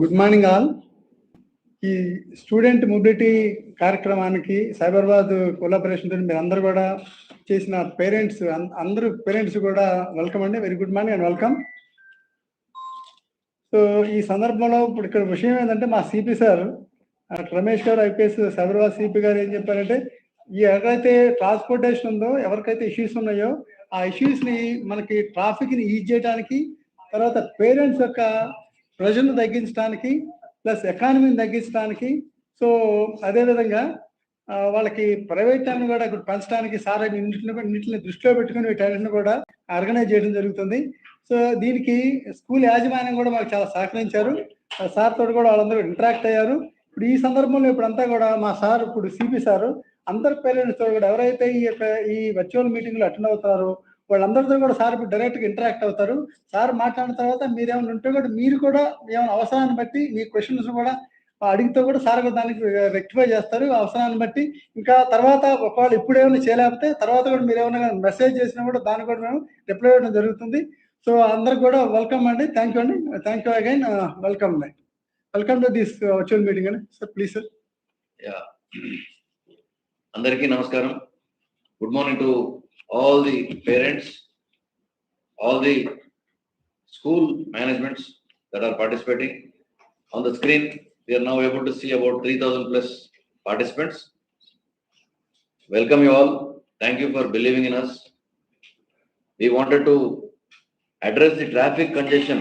Good morning all. ఈ student mobility కార్యక్రమానికి సైబరాబాద్ కొలాబరేషన్తో మీరు అందరూ కూడా చేసిన పేరెంట్స్ అందరూ పేరెంట్స్ కూడా వెల్కమ్ అండి. Very good morning and welcome. So ఈ సందర్భంలో ఇప్పుడు ఇక్కడ విషయం ఏంటంటే మా సిపి సార్ రమేష్ గారు ఐపీఎస్ సైబరాబాద్ సిపి గారు ఏం చెప్పారంటే, ఈ ఎవరైతే ట్రాన్స్పోర్టేషన్ ఉందో, ఎవరికైతే ఇష్యూస్ ఉన్నాయో ఆ ఇష్యూస్ని మనకి ట్రాఫిక్ని ఈజ్ చేయడానికి, తర్వాత పేరెంట్స్ యొక్క ప్రెషర్ను తగ్గించడానికి, ప్లస్ ఎకానమీని తగ్గించడానికి, సో అదేవిధంగా వాళ్ళకి ప్రైవేట్ టైంని కూడా ఇప్పుడు పెంచడానికి సార్ ఇంటిని దృష్టిలో పెట్టుకుని వీటన్నిటిని కూడా ఆర్గనైజ్ చేయడం జరుగుతుంది. సో దీనికి స్కూల్ యాజమాన్యం కూడా మాకు చాలా సహకరించారు. సార్ తోటి కూడా వాళ్ళందరూ ఇంటరాక్ట్ అయ్యారు. ఇప్పుడు ఈ సందర్భంలో ఇప్పుడంతా కూడా మా సార్, ఇప్పుడు సిపి సారు అందరు పేరెంట్స్ తో కూడా ఎవరైతే ఈ వర్చువల్ మీటింగ్లో అటెండ్ అవుతారో వాళ్ళందరితో కూడా సార్ ఇప్పుడు డైరెక్ట్గా ఇంటరాక్ట్ అవుతారు. సార్ మాట్లాడిన తర్వాత మీరేమైనా ఉంటే కూడా మీరు కూడా ఏమైనా అవసరాన్ని బట్టి మీ క్వశ్చన్స్ కూడా అడిగితే కూడా సార్ దానికి రెక్టిఫై చేస్తారు అవసరాన్ని బట్టి. ఇంకా తర్వాత ఒకవేళ ఇప్పుడు ఏమైనా చేయలేకపోతే తర్వాత కూడా మీరు ఏమైనా మెసేజ్ చేసినా కూడా దాన్ని కూడా మేము రిప్లై ఇవ్వడం జరుగుతుంది. సో అందరికి కూడా వెల్కమ్ అండి. థ్యాంక్ యూ అండి. Thank you again. వెల్కమ్ అండి. Welcome to this virtual meeting అండి. Sir please sir. అందరికీ నమస్కారం. Good morning to all the parents, all the school managements that are participating. On the screen, we are now able to see about 3,000 plus participants. Welcome you all. Thank you for believing in us. We wanted to address the traffic congestion.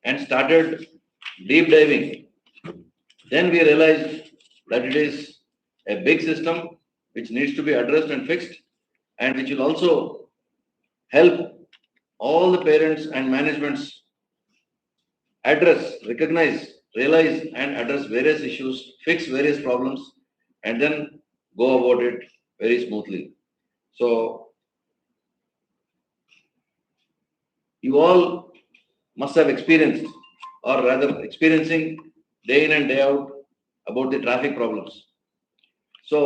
And started deep diving. Then we realized that it is a big system which needs to be addressed and fixed, and which will also help all the parents and managements address, recognize, realize and address various issues, fix various problems, and then go about it very smoothly. So you all must have experienced, or rather experiencing day in and day out, about the traffic problems. So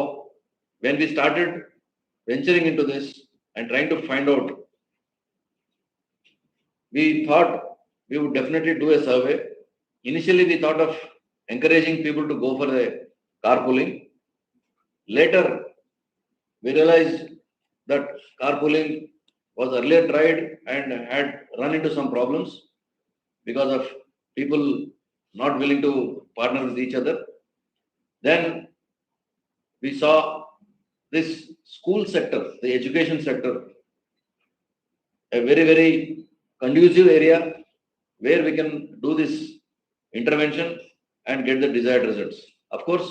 when we started venturing into this and trying to find out, we thought we would definitely do a survey. Initially we thought of encouraging people to go for the carpooling. Later we realized that carpooling was earlier tried and had run into some problems because of people not willing to partner with each other. Then we saw this school sector, the education sector, a very, very conducive area where we can do this intervention and get the desired results. Of course,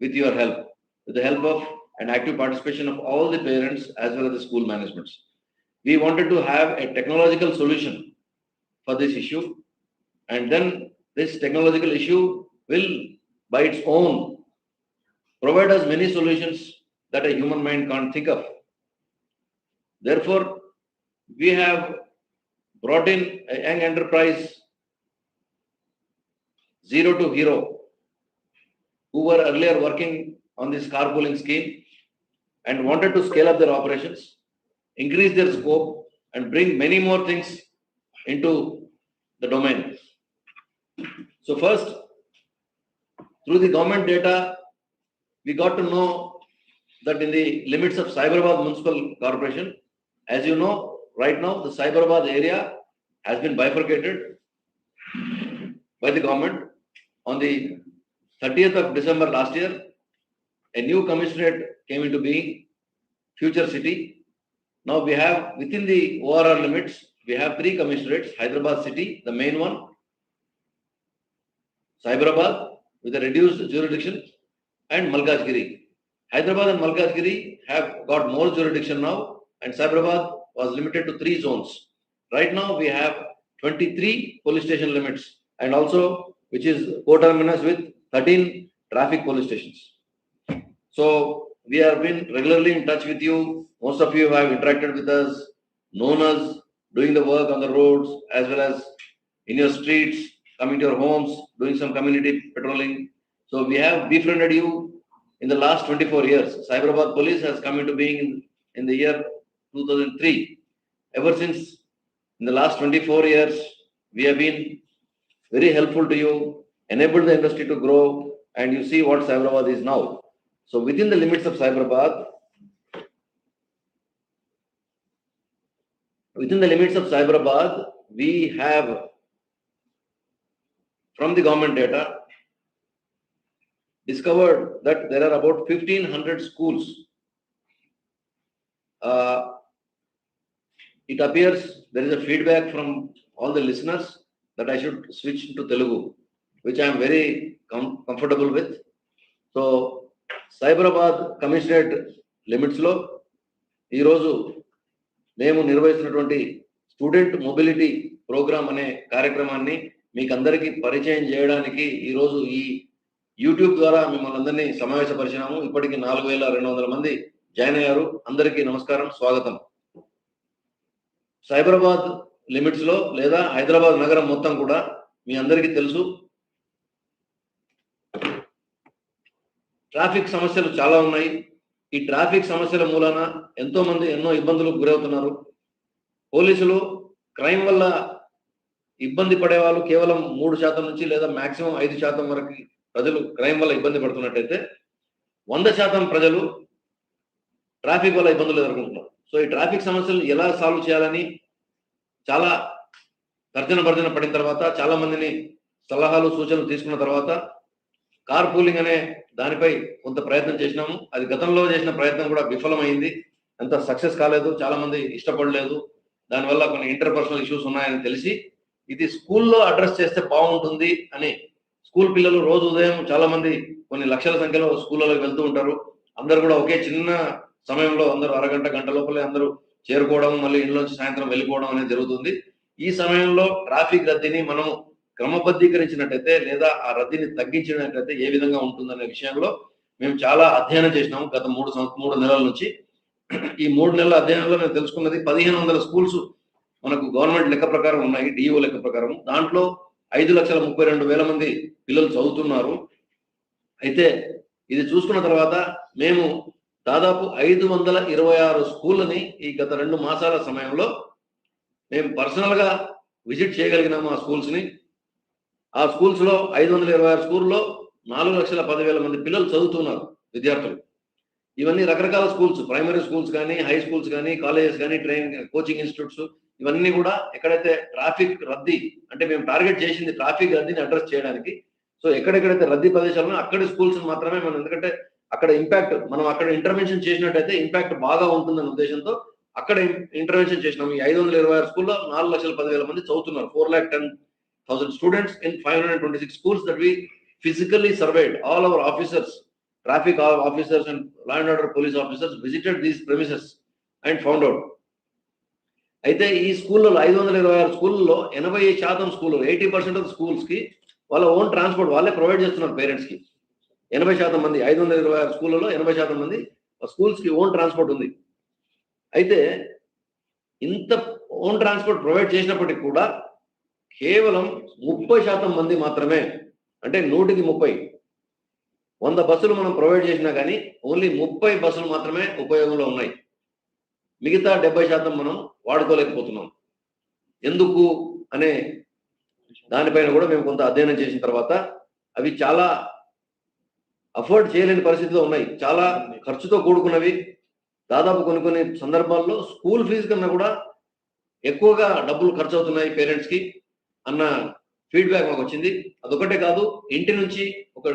with your help, with the help of an active participation of all the parents as well as the school managements. We wanted to have a technological solution for this issue, and then this technological issue will by its own provide us many solutions that a human mind can't think of. Therefore, we have brought in a young enterprise, Zero to Hero, who were earlier working on this carpooling scheme and wanted to scale up their operations, increase their scope, and bring many more things into the domain. So first, through the government data, we got to know that in the limits of Cyberabad Municipal Corporation, as you know, right now the Cyberabad area has been bifurcated by the government. On the 30th of December last year, a new commissionerate came into being, Future City. Now we have, within the ORR limits, we have 3 commissionerates: Hyderabad City, the main one; Cyberabad with a reduced jurisdiction; and Malkajgiri. Hyderabad and Malkajgiri have got more jurisdiction now, and Cyberabad was limited to 3 zones. Right now we have 23 police station limits, and also which is co-terminus with 13 traffic police stations. So we have been regularly in touch with you. Most of you have interacted with us, known us, doing the work on the roads as well as in your streets, coming to your homes, doing some community patrolling. So we have befriended you in the last 24 years. Cyberabad Police has come into being in the year 2003. Ever since, in the last 24 years, we have been very helpful to you, enabled the industry to grow, and you see what Cyberabad is now. So within the limits of Cyberabad, we have, from the government data, discovered that there are about 1,500 schools. It appears there is a feedback from all the listeners that I should switch to Telugu, which I am very comfortable with. So, Cyberabad Commissionerate limits lo ee roju మేము నిర్వహిస్తున్నటువంటి student mobility programme అనే కార్యక్రమాన్ని మీకు అందరికీ పరిచయం చేయడానికి ఈ రోజు ఈ యూట్యూబ్ ద్వారా మిమ్మల్ని అందరినీ సమావేశపరిచినాము. ఇప్పటికి 4,200 మంది జాయిన్ అయ్యారు. అందరికీ నమస్కారం, స్వాగతం. సైబరాబాద్ లిమిట్స్ లో లేదా హైదరాబాద్ నగరం మొత్తం కూడా మీ అందరికీ తెలుసు, ట్రాఫిక్ సమస్యలు చాలా ఉన్నాయి. ఈ ట్రాఫిక్ సమస్యల మూలాన ఎంతో మంది ఎన్నో ఇబ్బందులకు గురవుతున్నారు. పోలీసులు క్రైమ్ వల్ల ఇబ్బంది పడేవాళ్ళు కేవలం 3% నుంచి లేదా మాక్సిమం 5% వరకు ప్రజలు క్రైమ్ వల్ల ఇబ్బంది పడుతున్నట్టయితే 100% ప్రజలు ట్రాఫిక్ వల్ల ఇబ్బందులు ఎదుర్కొంటున్నారు. సో ఈ ట్రాఫిక్ సమస్యలు ఎలా సాల్వ్ చేయాలని చాలా తర్జన పడిన తర్వాత, చాలా మందిని సలహాలు సూచనలు తీసుకున్న తర్వాత కార్ పూలింగ్ అనే దానిపై కొంత ప్రయత్నం చేసినాము. అది గతంలో చేసిన ప్రయత్నం కూడా విఫలమైంది, అంత సక్సెస్ కాలేదు, చాలా మంది ఇష్టపడలేదు. దానివల్ల కొన్ని ఇంటర్పర్సనల్ ఇష్యూస్ ఉన్నాయని తెలిసి ఇది స్కూల్లో అడ్రస్ చేస్తే బాగుంటుంది అని, స్కూల్ పిల్లలు రోజు ఉదయం చాలా మంది కొన్ని లక్షల సంఖ్యలో స్కూళ్ళలోకి వెళ్తూ ఉంటారు. అందరూ కూడా ఒకే చిన్న సమయంలో అందరూ అరగంట గంట లోపలే అందరూ చేరుకోవడం, మళ్ళీ ఇంట్లోంచి సాయంత్రం వెళ్ళిపోవడం అనేది జరుగుతుంది. ఈ సమయంలో ట్రాఫిక్ రద్దీని మనం క్రమబద్ధీకరించినట్టయితే లేదా ఆ రద్దీని తగ్గించినట్లయితే ఏ విధంగా ఉంటుందనే విషయంలో మేము చాలా అధ్యయనం చేసినాము గత 3 నెలల నుంచి. ఈ 3 నెలల అధ్యయనంలో మేము తెలుసుకున్నది 1,500 స్కూల్స్ మనకు గవర్నమెంట్ లెక్క ప్రకారం ఉన్నాయి, డిఓ లెక్క ప్రకారం. దాంట్లో 5,32,000 మంది పిల్లలు చదువుతున్నారు. అయితే ఇది చూసుకున్న తర్వాత మేము దాదాపు 526 స్కూళ్ళని ఈ గత 2 మాసాల సమయంలో మేము పర్సనల్ గా విజిట్ చేయగలిగినాము. ఆ స్కూల్స్ ని, ఆ స్కూల్స్ లో 526 స్కూల్లో 4,10,000 మంది పిల్లలు చదువుతున్నారు, విద్యార్థులు. ఇవన్నీ రకరకాల స్కూల్స్, ప్రైమరీ స్కూల్స్ కానీ, హై స్కూల్స్ కానీ, కాలేజెస్ కానీ, కోచింగ్ ఇన్స్టిట్యూట్స్, ఇవన్నీ కూడా ఎక్కడైతే ట్రాఫిక్ రద్దీ, అంటే మేము టార్గెట్ చేసింది ట్రాఫిక్ రద్దీని అడ్రస్ చేయడానికి. సో ఎక్కడెక్కడైతే రద్దీ ప్రదేశాలు అక్కడి స్కూల్స్ మాత్రమే మనం, ఎందుకంటే అక్కడ ఇంపాక్ట్, మనం అక్కడ ఇంటర్వెన్షన్ చేసినట్టయితే ఇంపాక్ట్ బాగా ఉంటుందన్న ఉద్దేశంతో అక్కడ ఇంటర్వెన్షన్ చేసినాం. ఈ 526 స్కూల్లో 4,10,000 మంది చదువుతున్నారు. 4,10,000 students in 526 schools that we physically surveyed. All our officers, traffic officers and law and order police officers visited these premises and found out. అయితే ఈ స్కూల్లో 526 స్కూల్లో 80% స్కూల్లో 80% ఆఫ్ స్కూల్స్ కి వాళ్ళ ఓన్ ట్రాన్స్పోర్ట్ వాళ్ళే ప్రొవైడ్ చేస్తున్నారు పేరెంట్స్ కి. 80% మంది, 526 స్కూళ్ళలో 80% మంది స్కూల్స్ కి ఓన్ ట్రాన్స్పోర్ట్ ఉంది. అయితే ఇంత ఓన్ ట్రాన్స్పోర్ట్ ప్రొవైడ్ చేసినప్పటికీ కూడా కేవలం 30% మంది మాత్రమే, అంటే 100కి 30, 100 బస్సులు మనం ప్రొవైడ్ చేసినా కానీ ఓన్లీ 30 బస్సులు మాత్రమే ఉపయోగంలో ఉన్నాయి. మిగతా 70% మనం వాడుకోలేకపోతున్నాం. ఎందుకు అనే దానిపైన కూడా మేము కొంత అధ్యయనం చేసిన తర్వాత అవి చాలా అఫోర్డ్ చేయలేని పరిస్థితిలో ఉన్నాయి, చాలా ఖర్చుతో కూడుకున్నవి. దాదాపు కొన్ని సందర్భాల్లో స్కూల్ ఫీజు కన్నా కూడా ఎక్కువగా డబ్బులు ఖర్చు అవుతున్నాయి పేరెంట్స్ కి అన్న ఫీడ్బ్యాక్ మాకు వచ్చింది. అదొకటే కాదు, ఇంటి నుంచి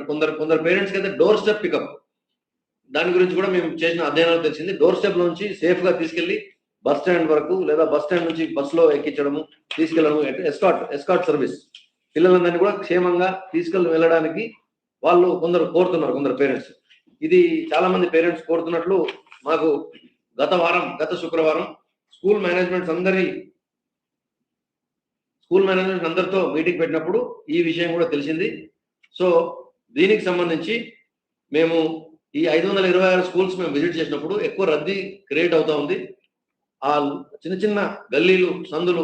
కొందరు పేరెంట్స్ కి అయితే డోర్ స్టెప్ పికప్, దాని గురించి కూడా మేము చేసిన అధ్యయనాలు తెలిసింది. డోర్ స్టెప్ నుంచి సేఫ్ గా తీసుకెళ్లి బస్ స్టాండ్ వరకు లేదా బస్ స్టాండ్ నుంచి బస్సులో ఎక్కించడము, తీసుకెళ్లడము, ఎస్కార్ట్ సర్వీస్, పిల్లలందరినీ కూడా క్షేమంగా తీసుకెళ్లి వెళ్ళడానికి వాళ్ళు కొందరు కోరుతున్నారు, కొందరు పేరెంట్స్. ఇది చాలా మంది పేరెంట్స్ కోరుతున్నట్లు మాకు గత శుక్రవారం స్కూల్ మేనేజ్మెంట్స్ అందరితో మీటింగ్ పెట్టినప్పుడు ఈ విషయం కూడా తెలిసింది. సో దీనికి సంబంధించి మేము ఈ 526 స్కూల్స్ మేము విజిట్ చేసినప్పుడు ఎక్కువ రద్దీ క్రియేట్ అవుతా ఉంది. ఆ చిన్న గల్లీలు, సందులు,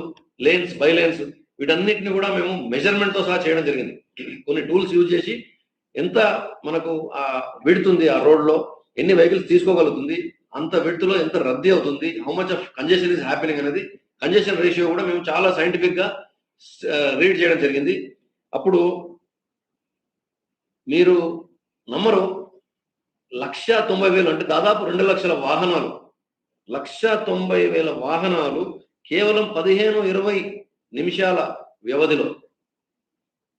బై లేన్స్ వీటన్నిటిని కూడా మేము మెజర్మెంట్ తో సహా చేయడం జరిగింది. కొన్ని టూల్స్ యూజ్ చేసి ఎంత మనకు విడుతుంది ఆ రోడ్లో, ఎన్ని వెహికల్స్ తీసుకోగలుగుతుంది, అంత విడుతులో ఎంత రద్దీ అవుతుంది, how much of congestion is happening అనేది కంజెషన్ రేషియో కూడా మేము చాలా సైంటిఫిక్ గా రీడ్ చేయడం జరిగింది. అప్పుడు మీరు నమ్మరు, 1,90,000 అంటే దాదాపు 2 లక్షల వాహనాలు, 1,90,000 వాహనాలు కేవలం 15-20 నిమిషాల వ్యవధిలో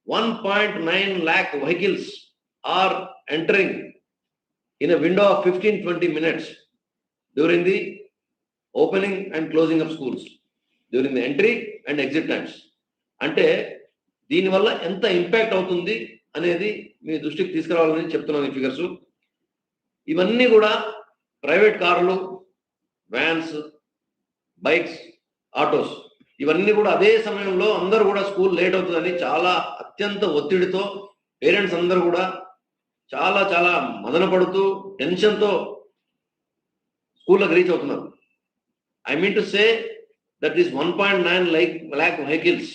1.9 lakh vehicles are entering in a window of 15-20 minutes during the opening and closing of schools, during the entry and exit times. అంటే దీనివల్ల ఎంత ఇంపాక్ట్ అవుతుంది అనేది మీ దృష్టికి తీసుకురావాలని చెప్తున్నాను ఈ ఫిగర్స్. ఇవన్నీ కూడా ప్రైవేట్ కార్లు, వ్యాన్స్, బైక్స్, ఆటోస్, ఇవన్నీ కూడా అదే సమయంలో అందరూ కూడా స్కూల్ లేట్ అవుతుందని చాలా అత్యంత ఒత్తిడితో పేరెంట్స్ అందరూ కూడా చాలా చాలా మదన పడుతూ టెన్షన్తో స్కూల్కి రీచ్ అవుతున్నారు. I mean to say that this 1.9 lakh vehicles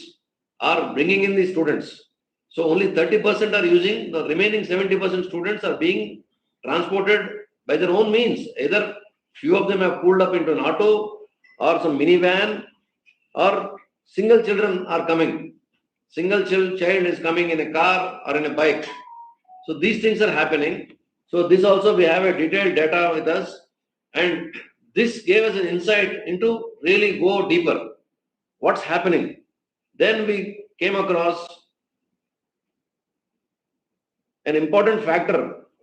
are bringing in the students. So only 30% are using, the remaining 70% students are being transported by their own means. Either few of them have pulled up into an auto or some minivan, or single children are coming. Single child is coming in a car or in a bike. So these things are happening. So this also we have a detailed data with us, and this gave us an insight into really go deeper. What's happening? Then we came across an important factor,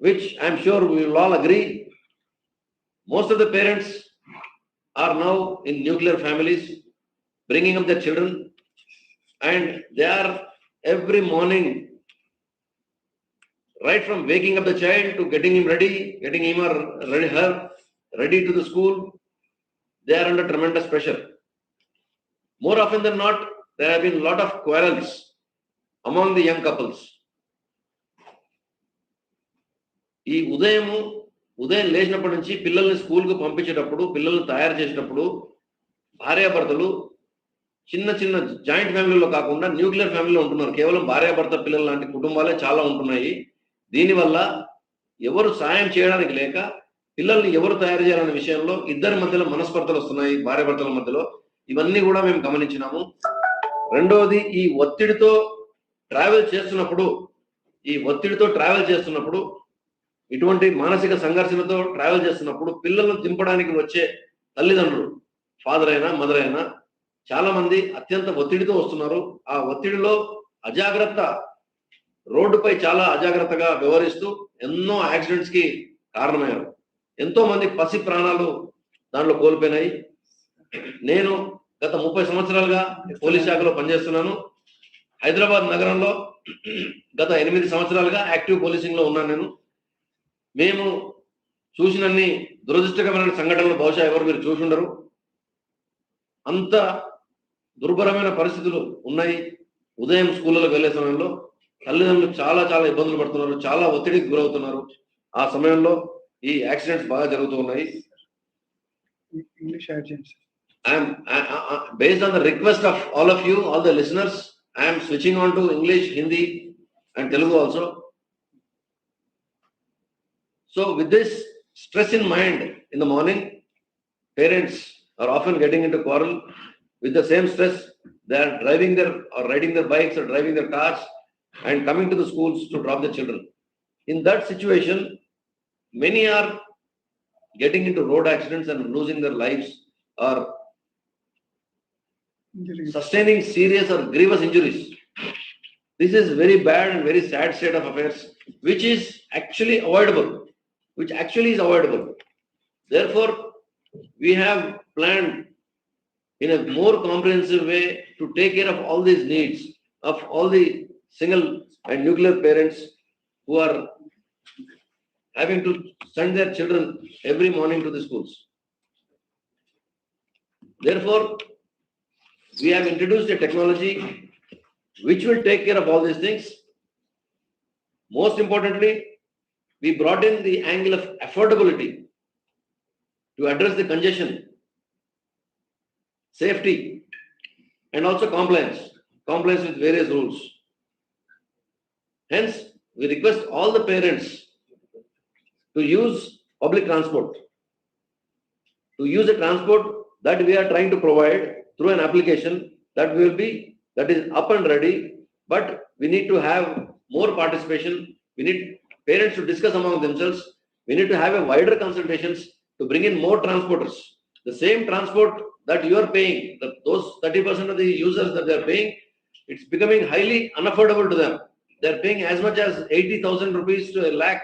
which I'm sure we will all agree. Most of the parents are now in nuclear families, bringing up their children, and they are every morning, right from waking up the child to getting him ready, getting him or her ready to the school, they are under tremendous pressure. More often than not, there have been a lot of quarrels among the young couples. ఈ ఉదయం లేచినప్పటి నుంచి పిల్లల్ని స్కూల్కి పంపించేటప్పుడు, పిల్లల్ని తయారు చేసేటప్పుడు భార్యాభర్తలు చిన్న చిన్న జాయింట్ ఫ్యామిలీలో కాకుండా న్యూక్లియర్ ఫ్యామిలీలో ఉంటున్నారు. కేవలం భార్యాభర్త పిల్లలు లాంటి కుటుంబాలే చాలా ఉంటున్నాయి. దీనివల్ల ఎవరు సాయం చేయడానికి లేక పిల్లల్ని ఎవరు తయారు చేయాలనే విషయంలో ఇద్దరి మధ్యలో మనస్పర్ధలు వస్తున్నాయి, భార్యాభర్తల మధ్యలో. ఇవన్నీ కూడా మేము గమనించినాము. రెండవది, ఈ ఒత్తిడితో ట్రావెల్ చేస్తున్నప్పుడు ఇటువంటి మానసిక సంఘర్షణతో ట్రావెల్ చేస్తున్నప్పుడు పిల్లలను దింపడానికి వచ్చే తల్లిదండ్రులు, ఫాదర్ అయినా మదర్ అయినా, చాలా మంది అత్యంత ఒత్తిడితో వస్తున్నారు. ఆ ఒత్తిడిలో రోడ్డుపై చాలా అజాగ్రత్తగా వ్యవహరిస్తూ ఎన్నో యాక్సిడెంట్స్ కి కారణమయ్యారు. ఎంతో మంది పసి ప్రాణాలు దాంట్లో కోల్పోయినాయి. నేను గత 30 సంవత్సరాలుగా పోలీస్ శాఖలో పనిచేస్తున్నాను. హైదరాబాద్ నగరంలో గత 8 సంవత్సరాలుగా యాక్టివ్ పోలీసింగ్ లో ఉన్నాను నేను. మేము చూసినన్ని దురదృష్టకరమైన సంఘటనలు బహుశా ఎవరు మీరు చూసి ఉండరు. అంత దుర్భరమైన పరిస్థితులు ఉన్నాయి. ఉదయం స్కూళ్ళకు వెళ్లే సమయంలో తల్లిదండ్రులు చాలా చాలా ఇబ్బందులు పడుతున్నారు, చాలా ఒత్తిడికి గురవుతున్నారు. ఆ సమయంలో ఈ యాక్సిడెంట్స్ బాగా జరుగుతూ ఉన్నాయి. Based on the request of all of you, all the listeners, I am switching on to English, Hindi and Telugu also. So with this stress in mind, in the morning, parents are often getting into quarrel. With the same stress, they are riding their bikes or driving their cars and coming to the schools to drop their children. In that situation, many are getting into road accidents and losing their lives, or sustaining serious or grievous injuries. This is very bad and very sad state of affairs, which actually is avoidable. Therefore, we have planned in a more comprehensive way to take care of all these needs of all the single and nuclear parents who are having to send their children every morning to the schools. Therefore, we have introduced a technology which will take care of all these things. Most importantly, we brought in the angle of affordability to address the congestion, safety, and also compliance with various rules. Hence, we request all the parents to use public transport, to use the transport that we are trying to provide through an application that is up and ready, but we need to have more participation. We need parents to discuss among themselves. We need to have a wider consultations to bring in more transporters. The same transport that you are paying, those 30% of the users that they are paying, it's becoming highly unaffordable to them. They are paying as much as 80,000 rupees to a lakh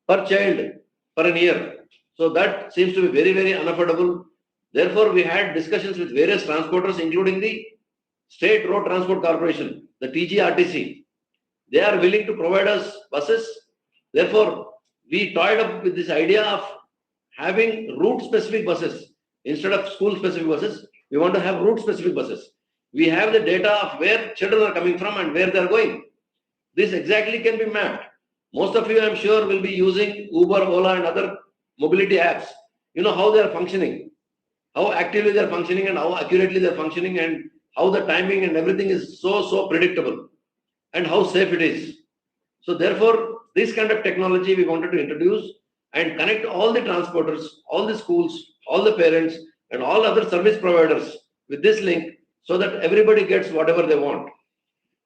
per child for an year. So that seems to be very, very unaffordable. Therefore, we had discussions with various transporters, including the State Road Transport Corporation, the TGRTC. They are willing to provide us buses. Therefore, we toyed up with this idea of having route-specific buses. Instead of school-specific buses, we want to have route-specific buses. We have the data of where children are coming from and where they are going. This exactly can be mapped. Most of you, I'm sure, will be using Uber, Ola, and other mobility apps. You know how they are functioning, how actively they are functioning, and how accurately they are functioning, and how the timing and everything is so predictable, and how safe it is. So therefore, this kind of technology we wanted to introduce and connect all the transporters, all the schools, all the parents, and all other service providers with this link, so that everybody gets whatever they want.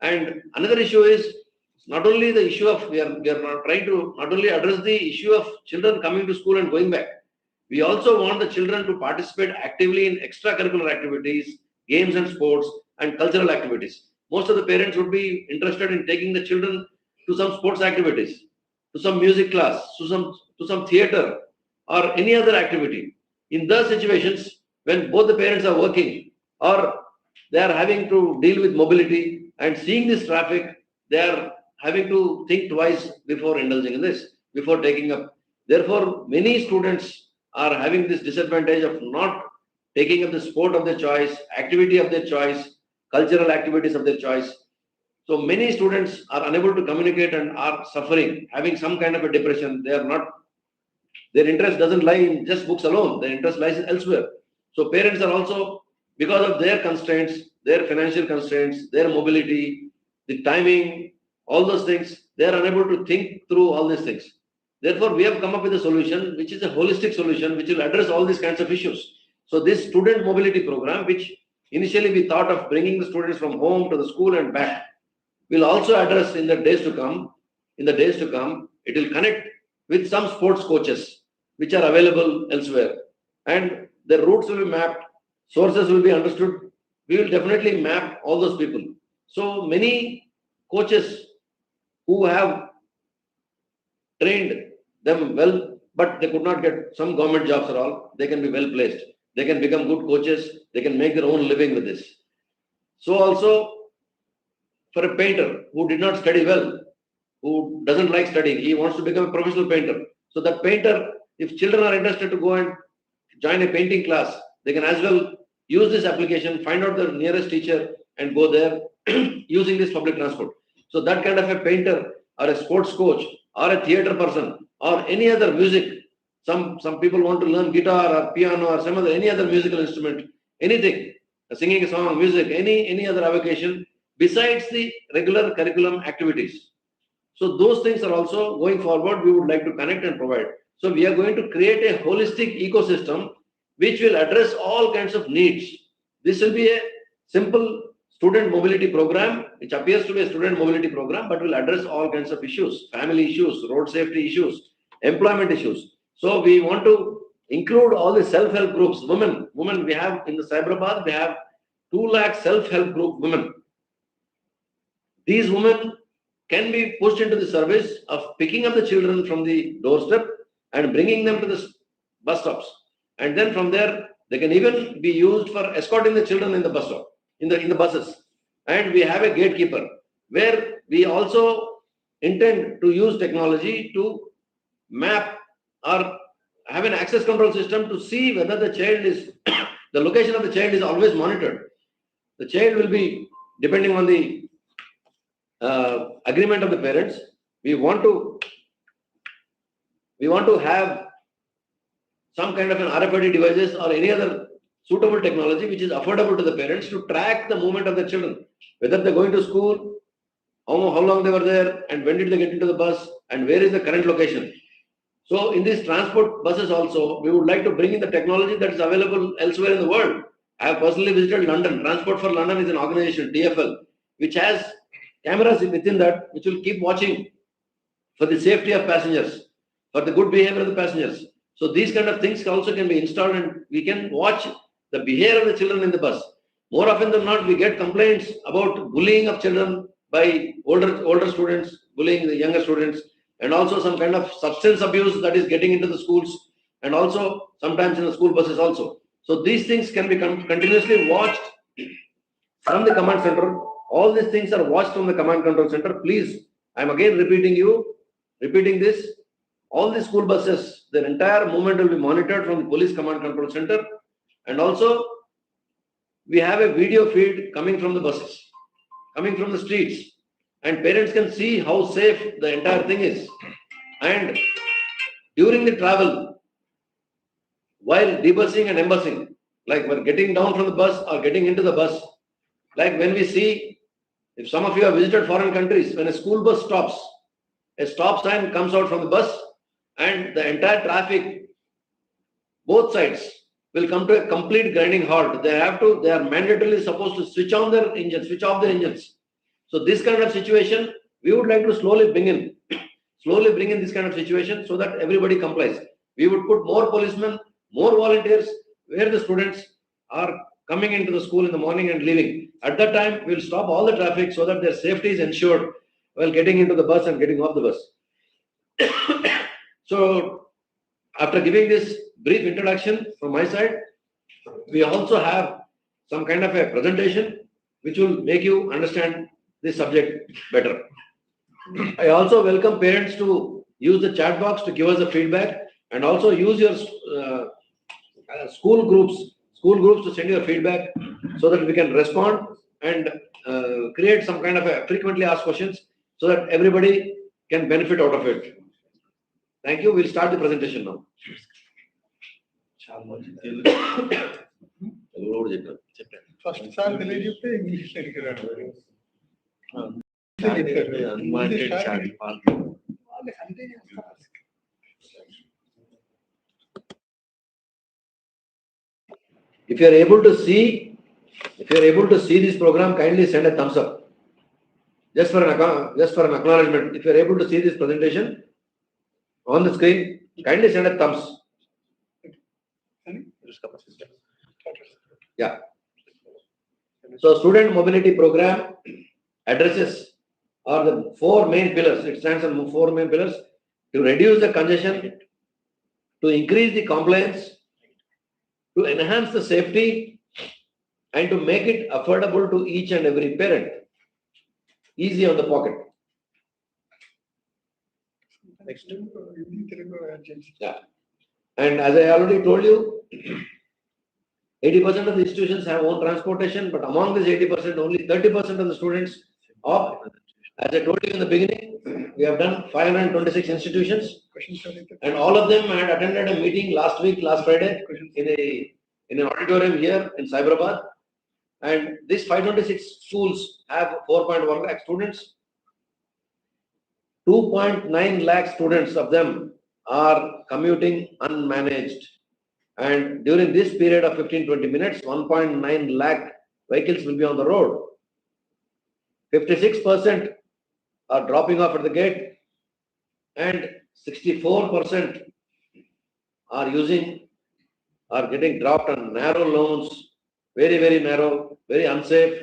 And another issue is not only the issue of we are not trying to not only address the issue of children coming to school and going back. We also want the children to participate actively in extracurricular activities, games and sports, and cultural activities. Most of the parents would be interested in taking the children to some sports activities, to some music class, to some theater, or any other activity. In those situations, when both the parents are working or they are having to deal with mobility and seeing this traffic, they are having to think twice before indulging in this, before taking up. Therefore, many students are having this disadvantage of not taking up the sport of their choice, activity of their choice, cultural activities of their choice. So many students are unable to communicate and are suffering, having some kind of a depression. Their interest doesn't lie in just books alone. Their interest lies elsewhere. So parents are also, because of their constraints, their financial constraints, their mobility, the timing, all those things, they are unable to think through all these things. Therefore, we have come up with a solution, which is a holistic solution, which will address all these kinds of issues. So this student mobility program, which initially we thought of bringing the students from home to the school and back, will also address in the days to come. In the days to come, it will connect with some sports coaches, which are available elsewhere. And the routes will be mapped, sources will be understood. We will definitely map all those people. So many coaches who have trained them well, but they could not get some government jobs at all, they can be well placed. They can become good coaches. They can make their own living with this. So also, for a painter who did not study well, who doesn't like studying, he wants to become a professional painter. So that painter, if children are interested to go and join a painting class, they can as well use this application, find out the nearest teacher and go there using this public transport. So that kind of a painter or a sports coach or a theater person or any other music, some people want to learn guitar or piano or any other musical instrument, anything, singing a song, music, any other avocation besides the regular curriculum activities. So those things are also going forward, we would like to connect and provide. So we are going to create a holistic ecosystem which will address all kinds of needs. This will be a simple student mobility program, which appears to be a student mobility program, but will address all kinds of issues, family issues, road safety issues, employment issues. So we want to include all the self-help groups, women, we have in the Cyberabad, we have 2 lakh self-help group women. These women can be pushed into the service of picking up the children from the doorstep and bringing them to the bus stops. And then from there, they can even be used for escorting the children in the bus stop, in the buses. And we have a gatekeeper where we also intend to use technology to map or have an access control system to see whether the child is, the location of the child is always monitored. The child will be, depending on the agreement of the parents, we want to have some kind of an RFID devices or any other suitable technology which is affordable to the parents to track the movement of the children, whether they're going to school, how long they were there, and when did they get into the bus, and where is the current location. So in these transport buses also, we would like to bring in the technology that is available elsewhere in the world. I have personally visited London. Transport for London is an organization, TfL, which has cameras within that, which will keep watching for the safety of passengers, for the good behavior of the passengers. So these kind of things also can be installed, and we can watch the behavior of the children in the bus. More often than not, we get complaints about bullying of children by older students, bullying the younger students, and also some kind of substance abuse that is getting into the schools, and also sometimes in the school buses also. So these things can be continuously watched from the command center. All these things are watched from the command control center. Please, I'm again repeating this. All the school buses, their entire movement will be monitored from the police command control center. And also, we have a video feed coming from the buses, coming from the streets. And parents can see how safe the entire thing is. And during the travel, while debusing and embussing, like when getting down from the bus or getting into the bus, like when we see, if some of you have visited foreign countries, when a school bus stops, a stop sign comes out from the bus, and the entire traffic, both sides, will come to a complete grinding halt. They are mandatorily supposed to switch off their engines. So this kind of situation, we would like to slowly bring in this kind of situation so that everybody complies. We would put more policemen, more volunteers where the students are coming into the school in the morning and leaving. At that time, we'll stop all the traffic so that their safety is ensured while getting into the bus and getting off the bus. So, after giving this brief introduction from my side, we also have some kind of a presentation which will make you understand this subject better. I also welcome parents to use the chat box to give us the feedback, and also use your school groups to send your feedback so that we can respond and create some kind of a frequently asked questions so that everybody can benefit out of it. Thank you. We'll start the presentation now. First sir తెలియజెప్తే English అడిగారు. If you are able to see this program, kindly send a thumbs up. Just for an acknowledgement. If you are able to see this presentation on the screen, kindly send a thumbs. Yeah. So student mobility program addresses are the four main pillars. It stands on four main pillars: to reduce the congestion, to increase the compliance, to enhance the safety, and to make it affordable to each and every parent. Easy on the pocket. Next. Yeah. And as I already told you, 80% of the institutions have own transportation, but among this 80%, only 30% of the students are, as I told you in the beginning, we have done 526 institutions, and all of them had attended a meeting last Friday, in an auditorium here in Cyberabad. And these 526 schools have 4.1 lakh students. 2.9 lakh students of them are commuting unmanaged. And during this period of 15-20 minutes, 1.9 lakh vehicles will be on the road. 56% are dropping off at the gate, and 64% are getting dropped on narrow lanes, very, very narrow, very unsafe,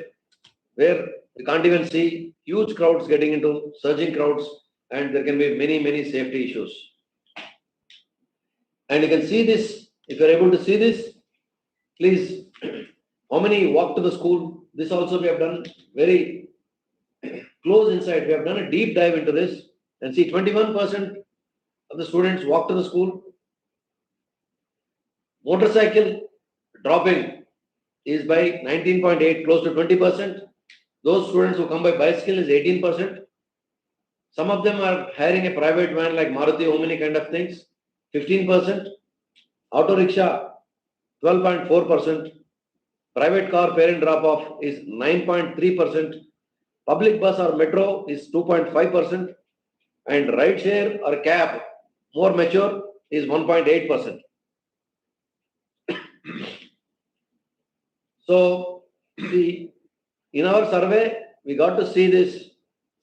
where you can't even see, huge crowds getting into, surging crowds, and there can be many, many safety issues. And you can see this, if you are able to see this, please, how many walk to the school? This also we have done very close inside. We have done a deep dive into this, and see 21% of the students walk to the school. Motorcycle dropping is by 19.8, close to 20%. Those students who come by bicycle is 18%. Some of them are hiring a private van like Maruti Omni kind of things, 15%. Auto rickshaw, 12.4%. Private car parent drop-off is 9.3%. Public bus or metro is 2.5%, and ride share or cab, more mature, is 1.8%. So, in our survey, we got to see this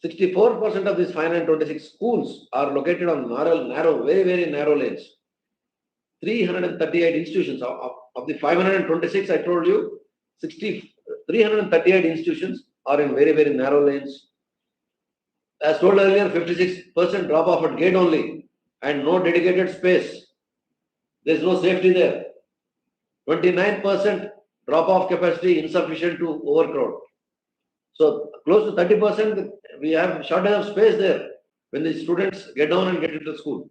64% of these 526 schools are located on narrow, very, very narrow lanes. 338 institutions of the 526, I told you, 338 institutions are in very, very narrow lanes. As told earlier, 56% drop off at gate only and no dedicated space. There is no safety there. 29% drop off capacity insufficient to overcrowd. So close to 30%, we have shortage of space there when the students get down and get into school.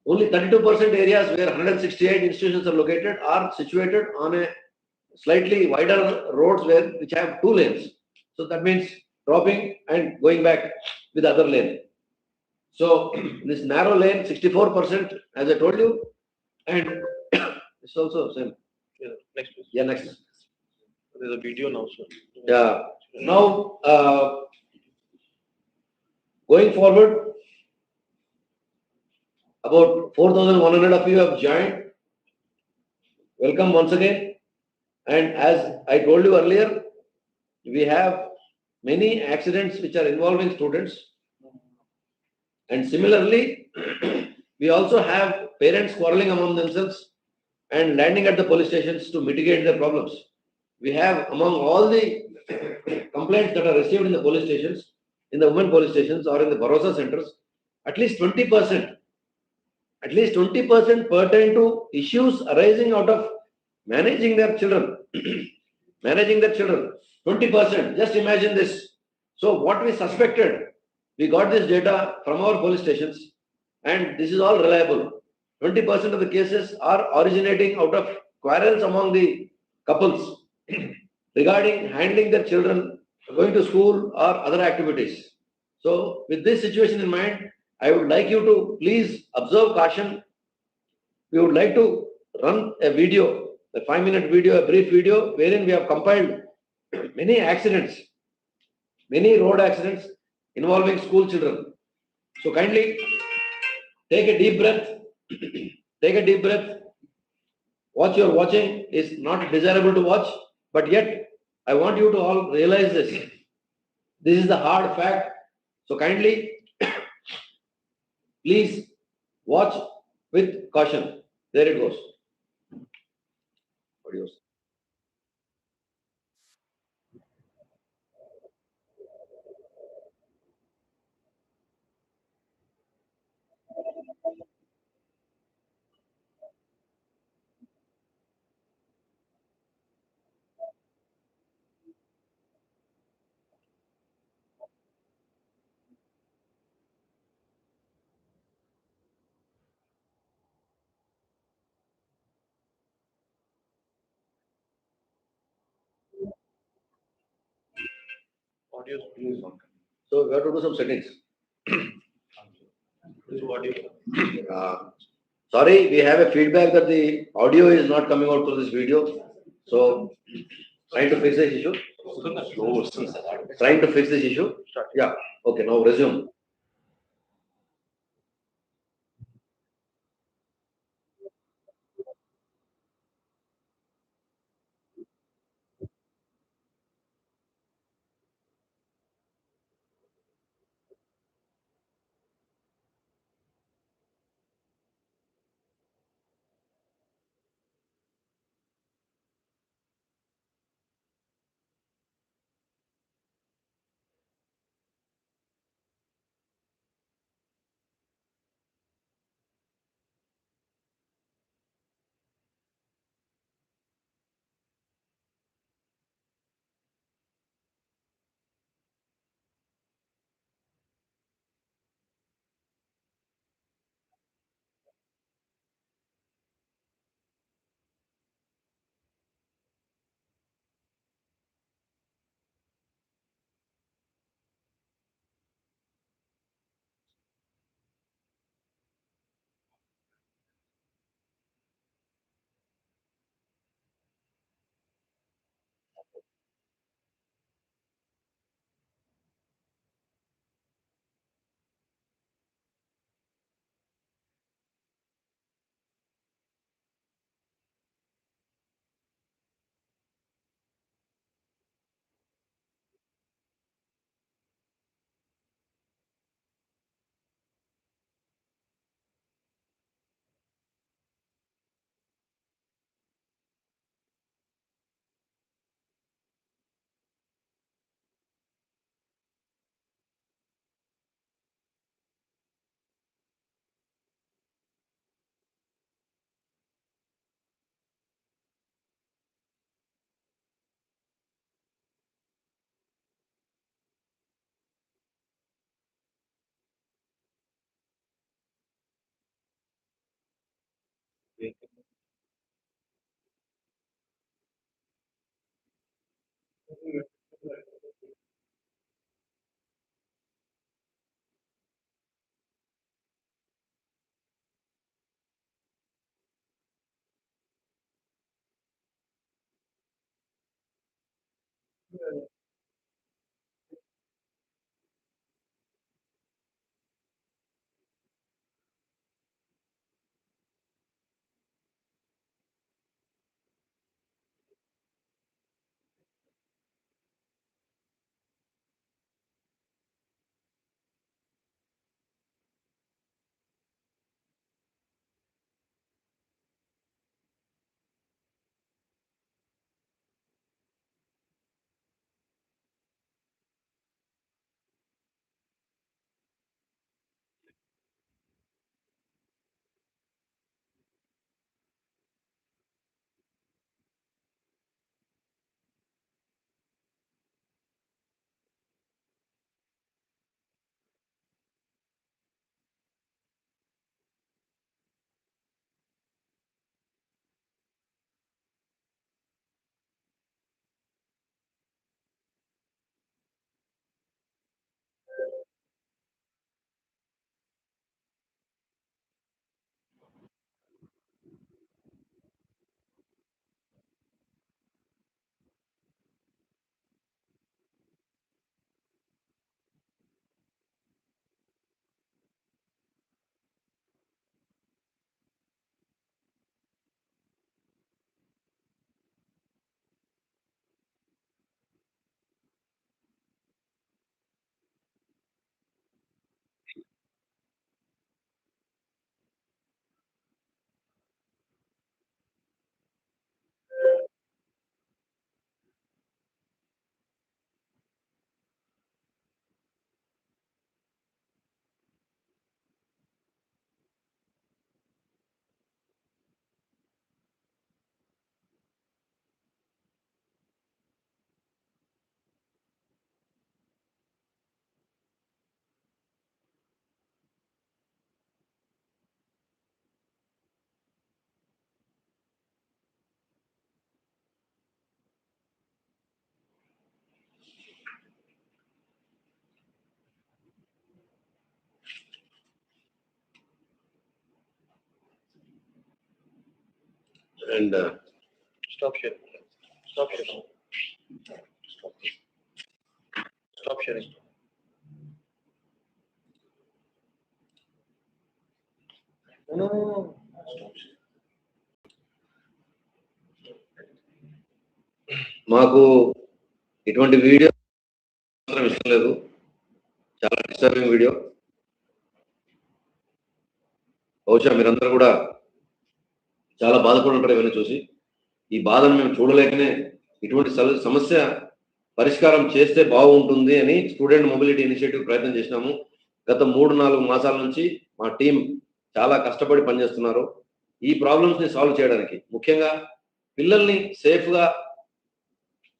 Only 32% areas where 168 institutions are located are situated on a slightly wider roads which have 2 lanes. So that means dropping and going back with the other lane. So this narrow lane, 64%, as I told you, and it's also same. Yeah, next please. Yeah, next. There's a video now, sir. Yeah. Now, going forward, about 4,100 of you have joined. Welcome once again. And as I told you earlier, we have many accidents which are involving students. And similarly, we also have parents quarreling among themselves and landing at the police stations to mitigate their problems. We have, among all the complaints that are received in the police stations, in the women police stations or in the Bharosa centers, at least 20% pertain to issues arising out of managing their children. Managing their children. 20%. Just imagine this. So what we suspected, we got this data from our police stations, and this is all reliable. 20% of the cases are originating out of quarrels among the couples regarding handling their children, going to school or other activities. So with this situation in mind, I would like you to please observe caution. We would like to run a video, a 5-minute video, a brief video, wherein we have compiled many accidents, many road accidents involving school children. So kindly take a deep breath. Take a deep breath. What you are watching is not desirable to watch, but yet I want you to all realize this. This is the hard fact. So kindly, please watch with caution. There it goes. Audios. Audio please. So we have to do some settings. Audio. Sorry, we have a feedback that the audio is not coming out through this video. So trying to fix this issue. Trying to fix this issue. Yeah. Okay. Now resume. And Stop sharing. Stop sharing. Stop sharing. No. Stop sharing. మాకు ఇటువంటి video మాత్రం ఇష్టం లేదు, చాలా disturbing video. బహుశా మీరందరూ కూడా చాలా బాధపడి ఉంటారు ఇవన్నీ చూసి. ఈ బాధను మేము చూడలేకనే ఇటువంటి సమస్య పరిష్కారం చేస్తే బాగుంటుంది అని స్టూడెంట్ మొబిలిటీ ఇనిషియేటివ్ ప్రయత్నం చేసినాము. గత 3-4 మాసాల నుంచి మా టీం చాలా కష్టపడి పనిచేస్తున్నారు ఈ ప్రాబ్లమ్స్ ని సాల్వ్ చేయడానికి. ముఖ్యంగా పిల్లల్ని సేఫ్గా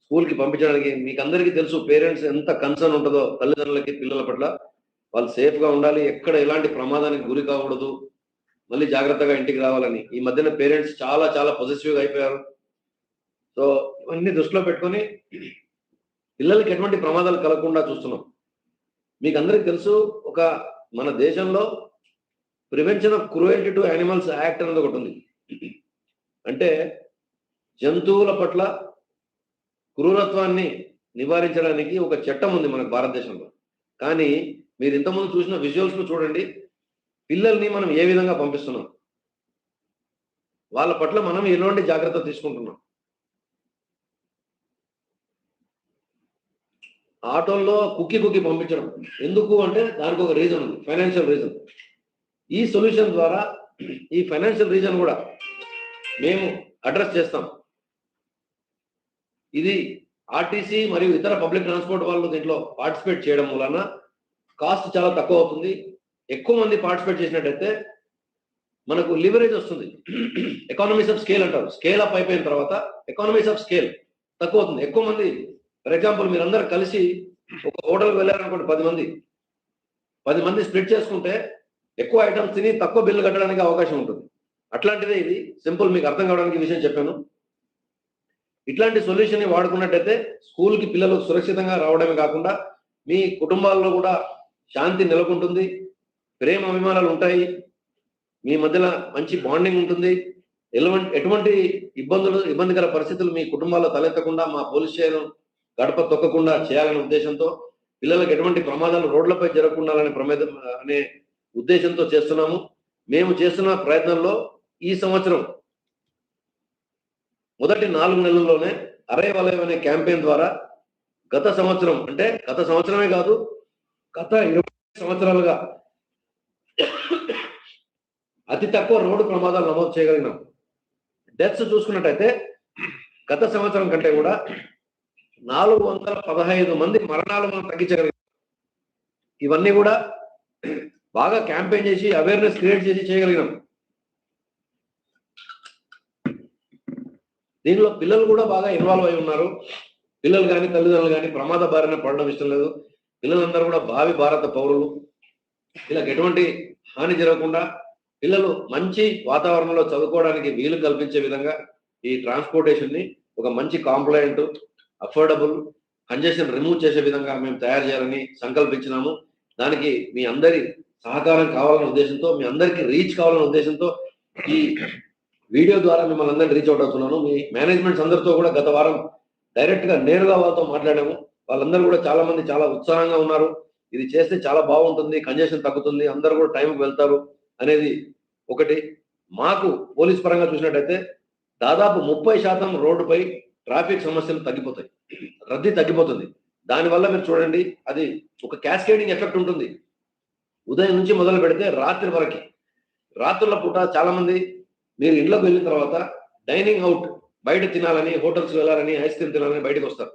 స్కూల్కి పంపించడానికి. మీకు అందరికీ తెలుసు పేరెంట్స్ ఎంత కన్సర్న్ ఉంటుందో తల్లిదండ్రులకి పిల్లల పట్ల. వాళ్ళు సేఫ్గా ఉండాలి, ఎక్కడ ఎలాంటి ప్రమాదానికి గురి కాకూడదు, మళ్ళీ జాగ్రత్తగా ఇంటికి రావాలని. ఈ మధ్యన పేరెంట్స్ చాలా చాలా పొజిటివ్గా అయిపోయారు. సో ఇవన్నీ దృష్టిలో పెట్టుకొని పిల్లలకి ఎటువంటి ప్రమాదాలు కలగకుండా చూస్తున్నాం. మీకు అందరికీ తెలుసు, ఒక మన దేశంలో prevention of cruelty to animals act అనేది ఒకటి ఉంది. అంటే జంతువుల పట్ల క్రూరత్వాన్ని నివారించడానికి ఒక చట్టం ఉంది మనకు భారతదేశంలో. కానీ మీరు ఇంతకుముందు చూసిన విజువల్స్ ను చూడండి, పిల్లల్ని మనం ఏ విధంగా పంపిస్తున్నాం, వాళ్ళ పట్ల మనం ఎలాంటి జాగ్రత్త తీసుకుంటున్నాం. ఆటోల్లో కుక్కి పంపించడం ఎందుకు అంటే దానికి ఒక రీజన్ ఉంది, ఫైనాన్షియల్ రీజన్. ఈ సొల్యూషన్ ద్వారా ఈ ఫైనాన్షియల్ రీజన్ కూడా మేము అడ్రస్ చేస్తాం. ఇది ఆర్టీసీ మరియు ఇతర పబ్లిక్ ట్రాన్స్పోర్ట్ వాళ్ళు దీంట్లో పార్టిసిపేట్ చేయడం వలన కాస్ట్ చాలా తక్కువ అవుతుంది. ఎక్కువ మంది పార్టిసిపేట్ చేసినట్టయితే మనకు లివరేజ్ వస్తుంది. ఎకానమీస్ ఆఫ్ స్కేల్ అంటారు. స్కేల్ అప్ అయిపోయిన తర్వాత ఎకానమీస్ ఆఫ్ స్కేల్ తక్కువ అవుతుంది. ఎక్కువ మంది, ఫర్ ఎగ్జాంపుల్ మీరందరూ కలిసి ఒక హోటల్కి వెళ్ళారనుకోండి, 10 మంది స్ప్లిట్ చేసుకుంటే ఎక్కువ ఐటమ్స్ తిని తక్కువ బిల్లు కట్టడానికి అవకాశం ఉంటుంది. అట్లాంటిదే ఇది సింపుల్, మీకు అర్థం కావడానికి ఈ విషయం చెప్పాను. ఇట్లాంటి సొల్యూషన్ ని వాడుకున్నట్టయితే స్కూల్కి పిల్లలు సురక్షితంగా రావడమే కాకుండా మీ కుటుంబాల్లో కూడా శాంతి నెలకొంటుంది, ప్రేమ అభిమానాలు ఉంటాయి, మీ మధ్యలో మంచి బాండింగ్ ఉంటుంది. ఎటువంటి ఇబ్బందికర పరిస్థితులు మీ కుటుంబాల్లో తలెత్తకుండా మా పోలీస్ స్టేషన్ గడప తొక్కకుండా చేయాలనే ఉద్దేశంతో, పిల్లలకు ఎటువంటి ప్రమాదాలు రోడ్లపై జరగకుండా అనే ఉద్దేశంతో చేస్తున్నాము. మేము చేస్తున్న ప్రయత్నంలో ఈ సంవత్సరం మొదటి 4 నెలల్లోనే అరే వలయం అనే క్యాంపెయిన్ ద్వారా గత సంవత్సరమే కాదు, గత 20 సంవత్సరాలుగా అతి తక్కువ రోడ్డు ప్రమాదాలు నమోదు చేయగలిగినాం. డెత్స్ చూసుకున్నట్టయితే గత సంవత్సరం కంటే కూడా 415 మంది మరణాలు మనం తగ్గించగలిగాం. ఇవన్నీ కూడా బాగా క్యాంపెయిన్ చేసి అవేర్నెస్ క్రియేట్ చేసి చేయగలిగినాం. దీనిలో పిల్లలు కూడా బాగా ఇన్వాల్వ్ అయి ఉన్నారు. పిల్లలు కానీ తల్లిదండ్రులు కానీ ప్రమాద బారిన పడడం ఇష్టం లేదు. పిల్లలందరూ కూడా భావి భారత పౌరులు. వీళ్ళకి ఎటువంటి హాని జరగకుండా పిల్లలు మంచి వాతావరణంలో చదువుకోవడానికి వీలు కల్పించే విధంగా ఈ ట్రాన్స్పోర్టేషన్ ని ఒక మంచి కాంప్లైంట్, అఫోర్డబుల్, కంజెషన్ రిమూవ్ చేసే విధంగా మేము తయారు చేయాలని సంకల్పించినాము. దానికి మీ అందరి సహకారం కావాలనే ఉద్దేశంతో, మీ అందరికీ రీచ్ కావాలనే ఉద్దేశంతో ఈ వీడియో ద్వారా మిమ్మల్ని అందరినీ రీచ్ అవుట్ అవుతున్నాను. మీ మేనేజ్మెంట్స్ అందరితో కూడా గత వారం డైరెక్ట్ గా నేరుగా వాళ్ళతో మాట్లాడాము. వాళ్ళందరూ కూడా చాలా మంది చాలా ఉత్సాహంగా ఉన్నారు. ఇది చేస్తే చాలా బాగుంటుంది, కంజెషన్ తగ్గుతుంది, అందరూ కూడా టైంకి వెళ్తారు అనేది ఒకటి. మాకు పోలీస్ పరంగా చూసినట్టయితే దాదాపు 30% రోడ్డుపై ట్రాఫిక్ సమస్యలు తగ్గిపోతాయి, రద్దీ తగ్గిపోతుంది. దానివల్ల మీరు చూడండి, అది ఒక క్యాస్కేడింగ్ ఎఫెక్ట్ ఉంటుంది. ఉదయం నుంచి మొదలు పెడితే రాత్రి వరకు, రాత్రుల పూట చాలా మంది మీరు ఇళ్ళకు వెళ్ళిన తర్వాత డైనింగ్ అవుట్, బయట తినాలని, హోటల్స్ వెళ్ళాలని, ఐస్ క్రీమ్ తినాలని బయటకు వస్తారు.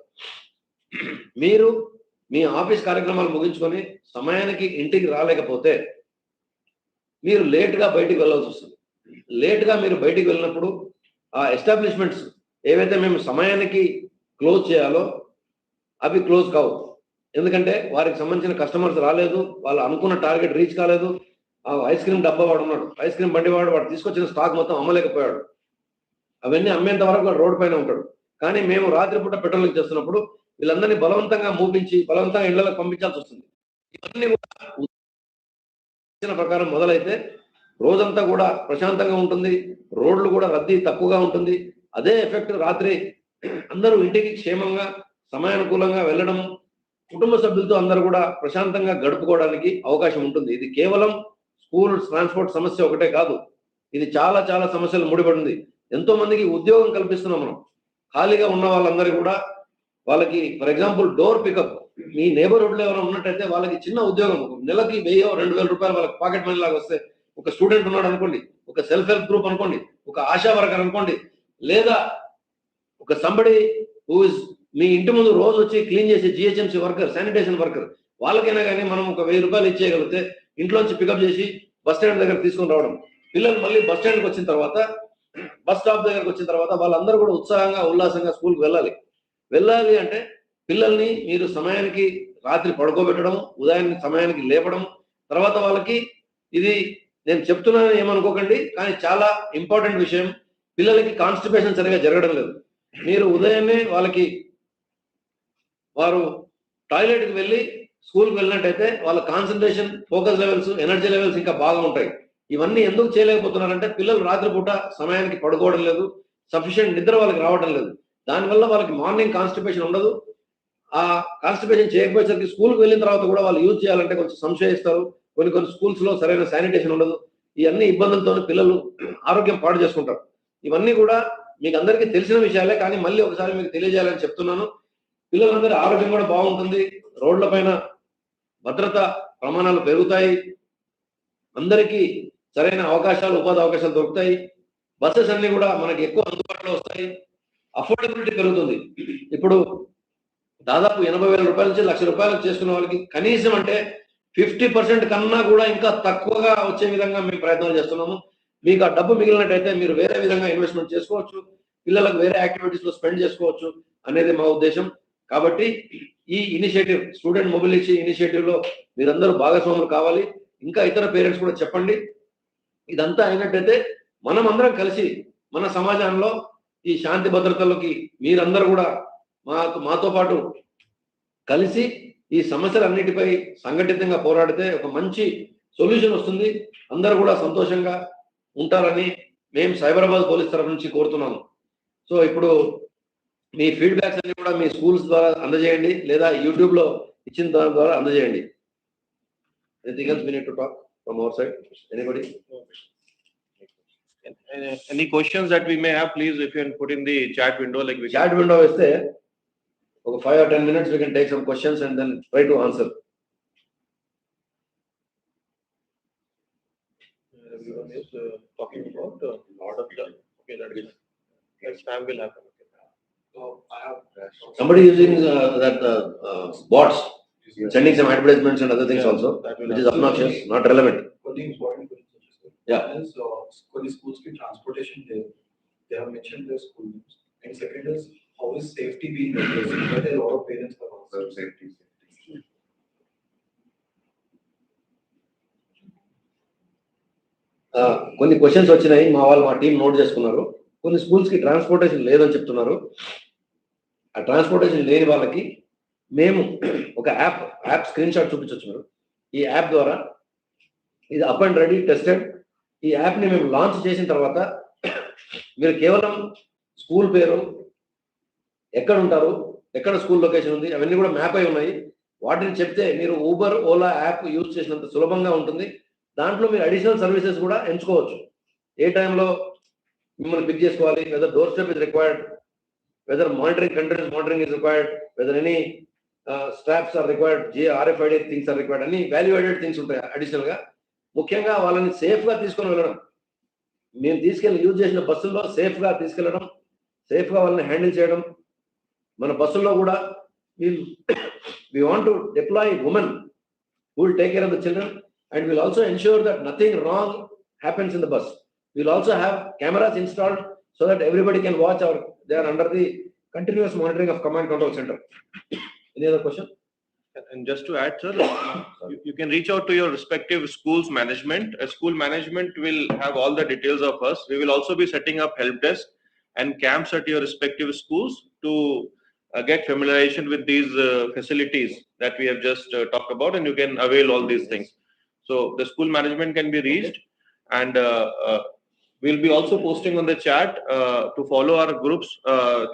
మీరు మీ ఆఫీస్ కార్యక్రమాలు ముగించుకొని సమయానికి ఇంటికి రాలేకపోతే మీరు లేట్గా బయటికి వెళ్ళాల్సి వస్తుంది. లేట్గా మీరు బయటికి వెళ్ళినప్పుడు ఆ ఎస్టాబ్లిష్మెంట్స్ ఏవైతే మేము సమయానికి క్లోజ్ చేయాలో అవి క్లోజ్ కావు. ఎందుకంటే వారికి సంబంధించిన కస్టమర్స్ రాలేదు, వాళ్ళు అనుకున్న టార్గెట్ రీచ్ కాలేదు. ఆ ఐస్ క్రీమ్ డబ్బా వాడు ఉన్నాడు, ఐస్ క్రీమ్ బండి వాడు తీసుకొచ్చిన స్టాక్ మొత్తం అమ్మలేకపోయాడు. అవన్నీ అమ్మేంత వరకు రోడ్డు పైన ఉంటాడు. కానీ మేము రాత్రిపూట పెట్రోలింగ్ చేస్తున్నప్పుడు వీళ్ళందరినీ బలవంతంగా మూపించి బలవంతంగా ఇళ్లకు పంపించాల్సి వస్తుంది. ఇవన్నీ కూడా ప్రకారం మొదలైతే రోజంతా కూడా ప్రశాంతంగా ఉంటుంది, రోడ్లు కూడా రద్దీ తక్కువగా ఉంటుంది. అదే ఎఫెక్ట్ రాత్రి అందరూ ఇంటికి క్షేమంగా సమయానుకూలంగా వెళ్ళడం, కుటుంబ సభ్యులతో అందరూ కూడా ప్రశాంతంగా గడుపుకోవడానికి అవకాశం ఉంటుంది. ఇది కేవలం స్కూల్ ట్రాన్స్పోర్ట్ సమస్య ఒకటే కాదు, ఇది చాలా చాలా సమస్యలు ముడిపడింది. ఎంతో మందికి ఉద్యోగం కల్పిస్తున్నాం మనం. ఖాళీగా ఉన్న వాళ్ళందరూ కూడా వాళ్ళకి ఫర్ ఎగ్జాంపుల్ డోర్ పికప్, మీ నేబర్హుడ్ లో ఎవరైనా ఉన్నట్టయితే వాళ్ళకి చిన్న ఉద్యోగం, నెలకి 1000-2000 రూపాయలు వాళ్ళకి పాకెట్ మనీ లాగా వస్తే, ఒక స్టూడెంట్ ఉన్నాడు అనుకోండి, ఒక సెల్ఫ్ హెల్ప్ గ్రూప్ అనుకోండి, ఒక ఆశా వర్కర్ అనుకోండి, లేదా ఒక సంబడి హూ ఇస్ మీ ఇంటి ముందు రోజు వచ్చి క్లీన్ చేసే జిహెచ్ఎంసీ వర్కర్, శానిటేషన్ వర్కర్, వాళ్ళకైనా కానీ మనం ఒక 1000 రూపాయలు ఇచ్చేయగలిగితే ఇంట్లోంచి పికప్ చేసి బస్ స్టాండ్ దగ్గర తీసుకొని రావడం. పిల్లలు మళ్ళీ బస్ స్టాండ్కి వచ్చిన తర్వాత, బస్ స్టాప్ దగ్గరకు వచ్చిన తర్వాత వాళ్ళందరూ కూడా ఉత్సాహంగా ఉల్లాసంగా స్కూల్కి వెళ్ళాలి అంటే పిల్లల్ని మీరు సమయానికి రాత్రి పడుకోబెట్టడం, ఉదయాన్ని సమయానికి లేపడం. తర్వాత వాళ్ళకి ఇది నేను చెప్తున్నాను ఏమనుకోకండి, కానీ చాలా ఇంపార్టెంట్ విషయం, పిల్లలకి కాన్స్టిపేషన్ సరిగా జరగడం లేదు. మీరు ఉదయాన్నే వారు టాయిలెట్కి వెళ్ళి స్కూల్కి వెళ్ళినట్టయితే వాళ్ళ concentration, focus levels, energy levels ఇంకా బాగా ఉంటాయి. ఇవన్నీ ఎందుకు చేయలేకపోతున్నారంటే పిల్లలు రాత్రిపూట సమయానికి పడుకోవడం లేదు, సఫిషియెంట్ నిద్ర వాళ్ళకి రావడం లేదు. దానివల్ల వాళ్ళకి మార్నింగ్ కాన్స్టిపేషన్ ఉండదు. ఆ కాన్స్టిపేషన్ చేయకపోయేసరికి స్కూల్కి వెళ్ళిన తర్వాత కూడా వాళ్ళు యూజ్ చేయాలంటే కొంచెం సంశయిస్తారు. కొన్ని స్కూల్స్ లో సరైన శానిటేషన్ ఉండదు. ఇవన్నీ ఇబ్బందులతో పిల్లలు ఆరోగ్యం పాడు చేసుకుంటారు. ఇవన్నీ కూడా మీకు అందరికీ తెలిసిన విషయాలే, కానీ మళ్ళీ ఒకసారి మీకు తెలియజేయాలని చెప్తున్నాను. పిల్లలందరి ఆరోగ్యం కూడా బాగుంటుంది, రోడ్ల పైన భద్రత ప్రమాణాలు పెరుగుతాయి, అందరికీ సరైన అవకాశాలు, ఉపాధి అవకాశాలు దొరుకుతాయి, బస్సెస్ అన్ని కూడా మనకి ఎక్కువ అందుబాటులో వస్తాయి, అఫోర్డబిలిటీ పెరుగుతుంది. ఇప్పుడు దాదాపు 80,000 రూపాయల నుంచి 1,00,000 రూపాయలు చేసుకున్న వాళ్ళకి కనీసం అంటే 50% కన్నా కూడా ఇంకా తక్కువగా వచ్చే విధంగా మేము ప్రయత్నాలు చేస్తున్నాము. మీకు ఆ డబ్బు మిగిలినట్టయితే మీరు వేరే విధంగా ఇన్వెస్ట్మెంట్ చేసుకోవచ్చు, పిల్లలకు వేరే యాక్టివిటీస్ లో స్పెండ్ చేసుకోవచ్చు అనేది మా ఉద్దేశం. కాబట్టి ఈ ఇనిషియేటివ్, స్టూడెంట్ మొబిలిటీ ఇనిషియేటివ్ లో మీరందరూ భాగస్వాములు కావాలి. ఇంకా ఇతర పేరెంట్స్ కూడా చెప్పండి. ఇదంతా అయినట్టయితే మనమందరం కలిసి మన సమాజంలో ఈ శాంతి భద్రతలకి మీరందరూ కూడా మాతో పాటు కలిసి ఈ సమస్యలన్నిటిపై సంఘటితంగా పోరాడితే ఒక మంచి సొల్యూషన్ వస్తుంది. అందరూ కూడా సంతోషంగా ఉంటారని మేము సైబరాబాద్ పోలీస్ తరఫు నుంచి కోరుతున్నాము. సో ఇప్పుడు మీ ఫీడ్బ్యాక్స్ అన్ని కూడా మీ స్కూల్స్ ద్వారా అందజేయండి, లేదా యూట్యూబ్లో ఇచ్చిన దాని ద్వారా అందజేయండి. Anything else we need to talk from our side? Anybody? Any questions that we may have, please, if you can put in the chat window, like we Chat window is there. Okay, 5 or 10 minutes we can take some questions and then try to answer. Everyone is talking about lot of the okay, that is spam will happen. So I have Somebody using that bots, sending some advertisements and other things Yeah, also, that will which is happen. obnoxious, not relevant. కొన్ని important questions. Yeah. One is కొన్ని schools ki transportation they have mentioned their school names. And second is how is safety being addressed? But a lot of parents are also safety. కొన్ని questions వచ్చినాయి, మా team note చేసుకున్నారు. కొన్ని schools కి transportation లేదని చెప్తున్నారు. ఆ ట్రాన్స్పోర్టేషన్ లేని వాళ్ళకి మేము ఒక యాప్ స్క్రీన్ షాట్ చూపించవచ్చు. మీరు ఈ యాప్ ద్వారా ఇది అప్ అండ్ రెడీ టెస్టెడ్. ఈ యాప్ని మేము లాంచ్ చేసిన తర్వాత మీరు కేవలం స్కూల్ పేరు, ఎక్కడ ఉంటారు, ఎక్కడ స్కూల్ లొకేషన్ ఉంది, అవన్నీ కూడా మ్యాప్ అయి ఉన్నాయి. వాటిని చెప్తే మీరు ఊబర్, ఓలా యాప్ యూజ్ చేసినంత సులభంగా ఉంటుంది. దాంట్లో మీరు అడిషనల్ సర్వీసెస్ కూడా ఎంచుకోవచ్చు. ఏ టైంలో మిమ్మల్ని పిక్ చేసుకోవాలి, whether door step is required, whether countries monitoring is required, whether any straps are required, RFID things are required, అన్ని వాల్యుయేటెడ్ థింగ్స్ ఉంటాయి అడిషనల్ గా. ముఖ్యంగా వాళ్ళని సేఫ్ గా తీసుకొని వెళ్ళడం, మేము యూజ్ చేసిన బస్సుల్లో సేఫ్ గా తీసుకెళ్లడం, సేఫ్ గా వాళ్ళని హ్యాండిల్ చేయడం. మన బస్సుల్లో కూడా we want to deploy women who will take care of the children, and we'll also ensure that nothing wrong happens in the bus. We'll also have cameras installed so that everybody can watch they are under the continuous monitoring of command control center. Any other question? And just to add, sir, you can reach out to your respective schools management. A school management will have all the details of us. We will also be setting up help desk and camps at your respective schools to get familiarization with these facilities that we have just talked about, and you can avail all these things. So the school management can be reached, and we'll be also posting on the chat to follow our groups,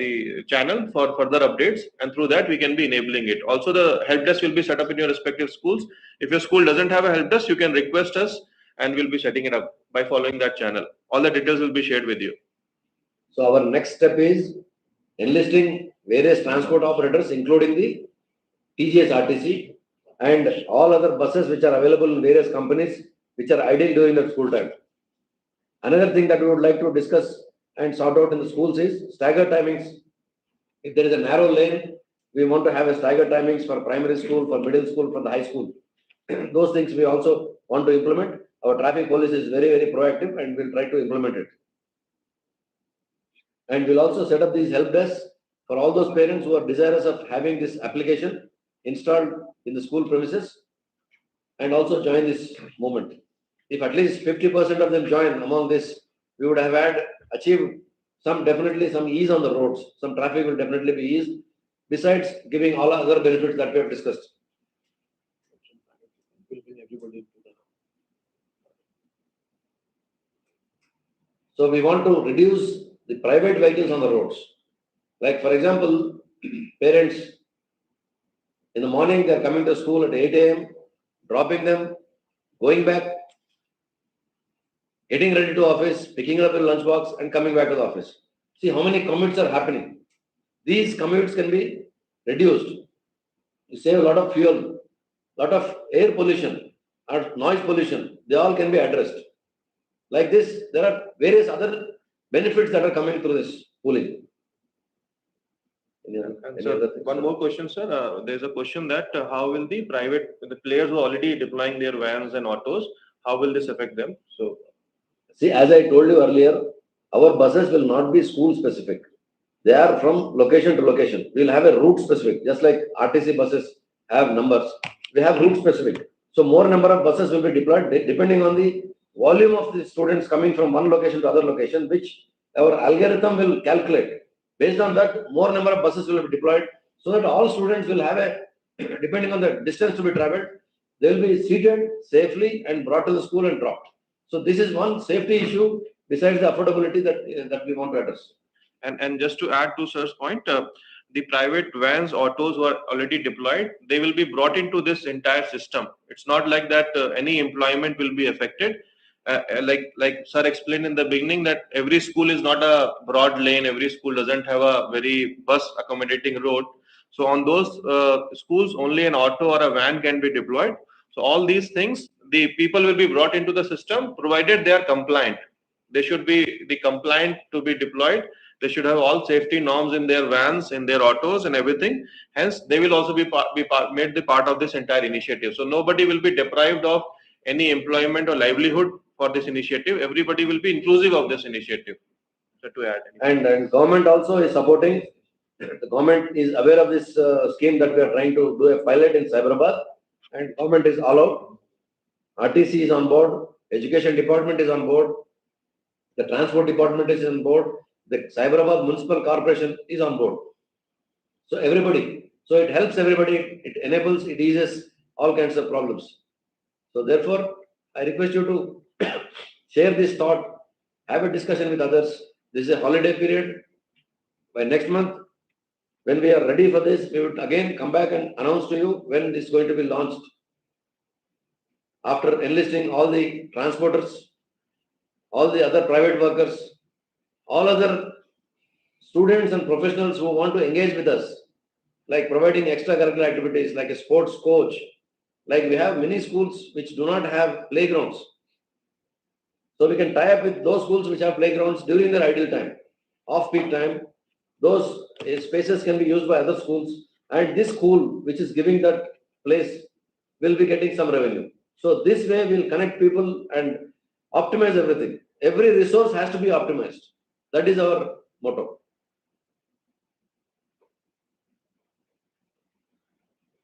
the channel for further updates, and through that we can be enabling it. Also, the help desk will be set up in your respective schools. If your school doesn't have a help desk, you can request us and we'll be setting it up by following that channel. All the details will be shared with you. So our next step is enlisting various transport operators, including the TGS RTC and all other buses which are available in various companies which are idle during the school time. Another thing that we would like to discuss and sort out in the schools is stagger timings. If there is a narrow lane, we want to have a stagger timings for primary school, for middle school, for the high school. Those things we also want to implement. Our traffic police is very, very proactive and we'll try to implement it. And we'll also set up these help desks for all those parents who are desirous of having this application installed in the school premises, and also join this movement. If at least 50% of them join among this, we would have achieved definitely some ease on the roads. Some traffic will definitely be eased, besides giving all other benefits that we have discussed. So we want to reduce the private vehicles on the roads. Like for example, parents in the morning they are coming to school at 8 a.m., dropping them, going back, getting ready to office, picking up a lunchbox and coming back to the office. See how many commutes are happening. These commutes can be reduced. You save a lot of fuel, lot of air pollution or noise pollution. They all can be addressed. Like this, there are various other benefits that are coming through this pooling. Sir, one more question, sir. There's a question that how will the players who are already deploying their vans and autos, how will this affect them? So, see, as I told you earlier, our buses will not be school specific. They are from location to location. We'll have a route specific, just like RTC buses have numbers. We have route specific. So more number of buses will be deployed depending on the volume of the students coming from one location to other location, which our algorithm will calculate. Based on that, more number of buses will be deployed so that all students will have a, depending on the distance to be traveled, they will be seated safely and brought to the school and dropped. So this is one safety issue besides the affordability that we want to address. And just to add to sir's point, the private vans, autos who are already deployed, they will be brought into this entire system. It's not like that any employment will be affected. Like sir explained in the beginning, that every school is not a broad lane, every school doesn't have a very bus accommodating road. So on those schools, only an auto or a van can be deployed. So all these things, the people will be brought into the system provided they are compliant. They should be the compliant to be deployed. They should have all safety norms in their vans, in their autos and everything. Hence, they will also be made the part of this entire initiative. So nobody will be deprived of any employment or livelihood for this initiative. Everybody will be inclusive of this initiative. So to add. And government also is supporting. The government is aware of this scheme that we are trying to do a pilot in Cyberabad, and government is all out. RTC is on board. Education department is on board. The transport department is on board. The Cyberabad Municipal Corporation is on board. So everybody. So it helps everybody. It enables, it eases all kinds of problems. So therefore, I request you to share this thought, have a discussion with others. This is a holiday period. By next month, when we are ready for this, we would again come back and announce to you when this is going to be launched. After enlisting all the transporters, all the other private workers, all other students and professionals who want to engage with us, like providing extracurricular activities, like a sports coach, like we have many schools which do not have playgrounds. So we can tie up with those schools which have playgrounds during their ideal time, off-peak time. Those spaces can be used by other schools, and this school which is giving that place will be getting some revenue. So this way we'll connect people and optimize everything. Every resource has to be optimized. That is our motto.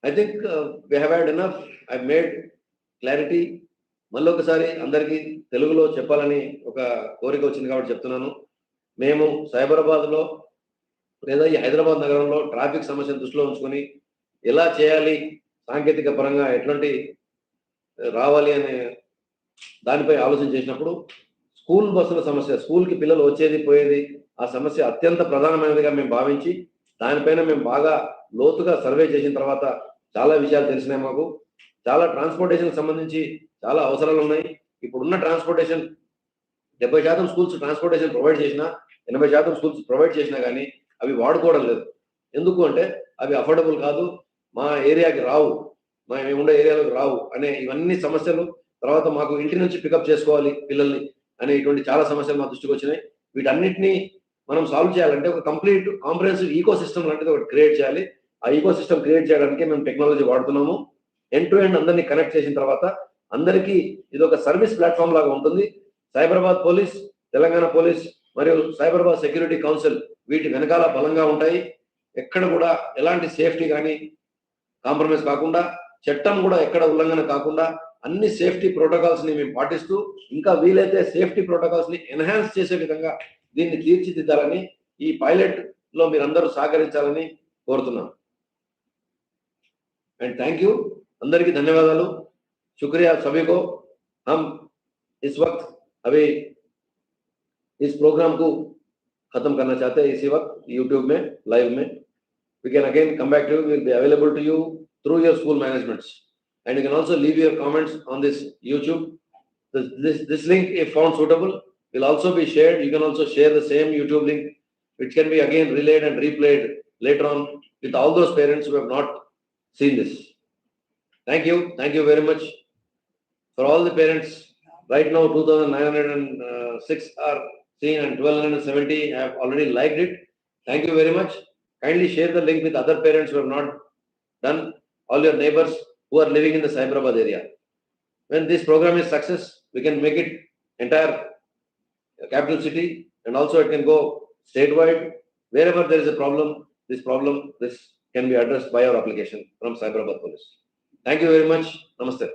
I think we have had enough. I've made clarity. మళ్ళీ ఒకసారి అందరికీ తెలుగులో చెప్పాలని ఒక కోరిక వచ్చింది కాబట్టి చెప్తున్నాను. మేము సైబరాబాద్లో లేదా ఈ హైదరాబాద్ నగరంలో ట్రాఫిక్ సమస్యను దృష్టిలో ఉంచుకొని ఎలా చేయాలి, సాంకేతిక పరంగా ఎట్లాంటి రావాలి అనే దానిపై ఆలోచన చేసినప్పుడు స్కూల్ బస్సుల సమస్య, స్కూల్కి పిల్లలు వచ్చేది పోయేది, ఆ సమస్య అత్యంత ప్రధానమైనదిగా మేము భావించి దానిపైన మేము బాగా లోతుగా సర్వే చేసిన తర్వాత చాలా విషయాలు తెలిసినాయి మాకు. చాలా ట్రాన్స్పోర్టేషన్ సంబంధించి చాలా అవసరాలు ఉన్నాయి. ఇప్పుడున్న ట్రాన్స్పోర్టేషన్ 70% స్కూల్స్ ట్రాన్స్పోర్టేషన్ ప్రొవైడ్ చేసినా, 80% స్కూల్స్ ప్రొవైడ్ చేసినా కానీ అవి వాడుకోవడం లేదు. ఎందుకు అంటే అవి అఫోర్డబుల్ కాదు, మా ఏరియాకి రావు, మేము ఉండే ఏరియాలోకి రావు అనే ఇవన్నీ సమస్యలు. తర్వాత మాకు ఇంటి నుంచి పికప్ చేసుకోవాలి పిల్లల్ని అనే ఇటువంటి చాలా సమస్యలు మా దృష్టికి వచ్చినాయి. వీటన్నిటినీ మనం సాల్వ్ చేయాలంటే ఒక కంప్లీట్ కాంప్రహెన్సివ్ ఈకో సిస్టమ్ లాంటిది ఒకటి క్రియేట్ చేయాలి. ఆ ఈకో సిస్టమ్ క్రియేట్ చేయడానికి మేము టెక్నాలజీ వాడుతున్నాము. ఎండ్ టు ఎండ్ అందరినీ కనెక్ట్ చేసిన తర్వాత అందరికీ ఇది ఒక సర్వీస్ ప్లాట్ఫామ్ లాగా ఉంటుంది. సైబరాబాద్ పోలీస్, తెలంగాణ పోలీస్ మరియు సైబరాబాద్ సెక్యూరిటీ కౌన్సిల్ వీటి వెనకాల బలంగా ఉంటాయి. ఎక్కడ కూడా ఎలాంటి సేఫ్టీ కానీ కాంప్రమైజ్ కాకుండా, చట్టం కూడా ఎక్కడ ఉల్లంఘన కాకుండా అన్ని సేఫ్టీ ప్రోటోకాల్స్ ని మేము పాటిస్తూ ఇంకా వీలైతే సేఫ్టీ ప్రోటోకాల్స్ ని ఎన్హాన్స్ చేసే విధంగా దీన్ని తీర్చిదిద్దాలని, ఈ పైలట్ లో మీరందరూ సహకరించాలని కోరుతున్నాను. అండ్ థ్యాంక్ యూ, అందరికీ ధన్యవాదాలు. शुक्रिया सभी को. हम इस वक्त अभी इस प्रोग्राम को खत्म करना चाहते हैं इसी वक्त YouTube में लाइव में. We can again come back to you. We will be available to you through your school managements, and you can also leave your comments on this YouTube. This link, if found suitable, will also be shared. You can also share the same YouTube link, which can be again relayed and replayed later on with all those parents who have not seen this. Thank you very much. For all the parents, right now 2,906 are seen and 1,270 have already liked it. Thank you very much. Kindly share the link with other parents who have not done, all your neighbors who are living in the Cyberabad area. When this program is success, we can make it entire capital city, and also it can go statewide. Wherever there is a problem, this can be addressed by our application from Cyberabad Police. Thank you very much. Namaste.